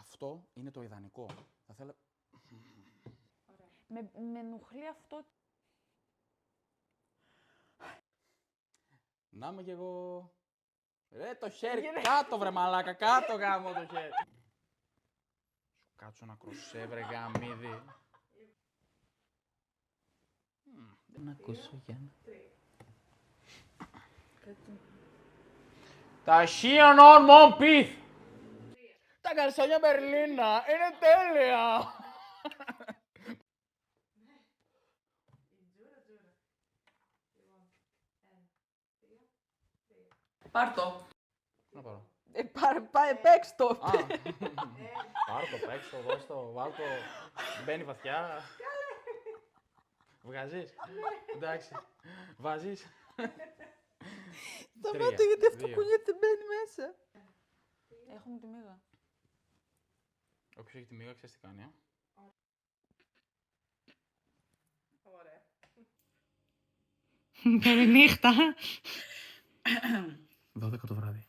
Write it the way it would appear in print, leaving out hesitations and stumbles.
Αυτό είναι το ιδανικό. Θα θέλα... Με ενοχλεί αυτό. Να είμαι κι εγώ... Ρε το χέρι κάτω βρε μαλάκα, κάτω γάμο το χέρι. Σου κάτσω να κροσέ βρε γαμίδι. Δεν ακούσω Γιάννα. Τα Σίωνον Μον Πιθ. Τα καρσόνια Μπερλίνα είναι τέλεια. Πάρ' το. Να πάρω. Παίξ' το. Α, πάρω το, παίξω το, δώσ' το, βάλ' το, μπαίνει βαθιά. Βγάζεις. Εντάξει. Βάζεις. Σταμάτα γιατί αυτό δύο. κουνιέται μπαίνει μέσα. Έχουμε τη μίγα. Όποιος έχει τη μίγα ξέρεις τι κάνει, Ωραία. Καληνύχτα. 12 το βράδυ.